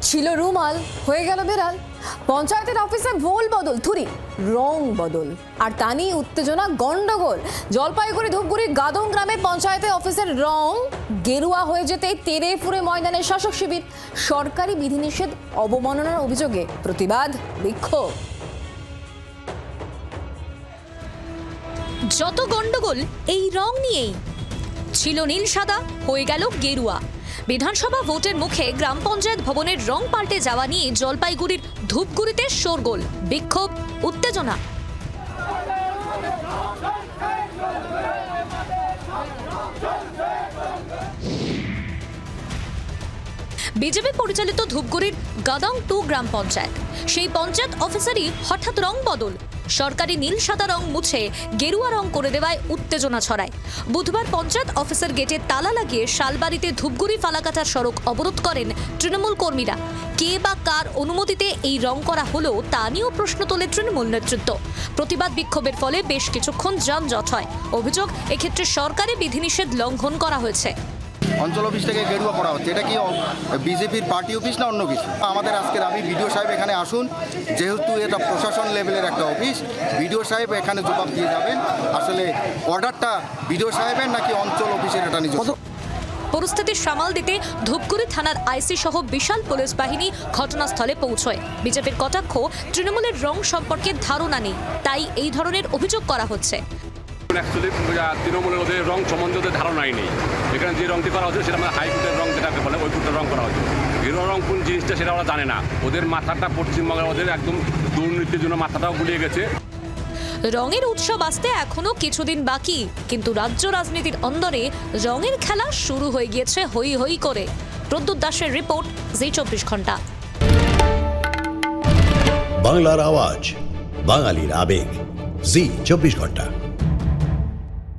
ছিল রুমাল, হয়ে গেল বেড়াল। পঞ্চায়েতের অফিসে ভুল বদল, থুরি রং বদল, আর তা নিয়ে উত্তেজনা, গন্ডগোল। জলপাইগুড়ি ধূপগুড়ির গাদং গ্রামে পঞ্চায়েতের অফিসের রং গেরুয়া হয়ে যেতেই তেড়ে ফুরে ময়দানে শাসক শিবির। সরকারি বিধিনিষেধ অবমাননার অভিযোগে প্রতিবাদ, বিক্ষোভ। যত গন্ডগোল এই রং নিয়েই। ছিল নীল সাদা, হয়ে গেল গেরুয়া। বিধানসভা ভোটের মুখে গ্রাম পঞ্চায়েত ভবনের রং পাল্টে যাওয়া নিয়ে জলপাইগুড়ির ধূপগুড়িতে শোরগোল, বিক্ষোভ, উত্তেজনা। বিজেপি পরিচালিত ধূপগুড়ির গাদং 2 গ্রাম পঞ্চায়েত, সেই পঞ্চায়েত অফিসারই হঠাৎ রং বদল। সরকারি নীল সাদা রং মুছে গেরুয়া রং করে দেওয়ায় উত্তেজনা ছড়ায়। বুধবার পঞ্চায়েত অফিসের গেটে তালা লাগিয়ে শালবাড়িতে ধূপগুড়ি ফালাকাটার সড়ক অবরোধ করেন তৃণমূল কর্মীরা। কে বা কার অনুমতিতে এই রং করা হলো তা নিয়েও প্রশ্ন তোলে তৃণমূল নেতৃত্ব। প্রতিবাদ বিক্ষোভের ফলে বেশ কিছুক্ষণ যানজট হয়। অভিযোগ, এক্ষেত্রে সরকারি বিধিনিষেধ লঙ্ঘন করা হয়েছে। অঞ্চল অফিস থেকে গেরুয়া করা হচ্ছে, এটা কি বিজেপির পার্টি অফিস না অন্য কিছু? আমাদের আজকে দাবি, বিডিও সাহেব এখানে আসুন। যেহেতু এটা প্রশাসন লেভেলের একটা অফিস, বিডিও সাহেব এখানে জবাব দিয়ে যাবেন আসলে অর্ডারটা বিডিও সাহেবের নাকি অঞ্চল অফিসের, এটা নিজস্ব। পরিস্থিতি সামাল দিতে ধূপগুড়ি থানার আইসি সহ বিশাল পুলিশ বাহিনী ঘটনাস্থলে পৌঁছয়। বিজেপির কটাক্ষ, তৃণমূলের রং সম্পর্কে ধারণা নেই, তাই এই ধরনের অভিযোগ করা হচ্ছে। অ্যাকচুয়ালি তৃণমূলের ওদের রং সম্বন্ধে ওদের ধারণাই নেই। এখানে যে রংটি করা হচ্ছে সেটা আমাদের হাইকোর্টের রং, যেটাকে বলে ওই কোর্টের রং করা হচ্ছে। গেরুয়া রং কোন জিনিসটা সেটা ওরা জানে না। ওদের মাথাটা পশ্চিমবঙ্গের ওদের একদম দুর্নীতির জন্য মাথাটাও গুলিয়ে গেছে। রঙের উৎসব আসতে এখনো কিছুদিন বাকি, কিন্তু রাজ্য রাজনীতির অন্দরে রঙের খেলা শুরু হয়ে গিয়েছে হই হই করে। প্রদ্যুৎ দাসের রিপোর্ট, জি 24 ঘন্টা। বাংলার আওয়াজ, বাঙালির আবেগ, জি 24 ঘন্টা।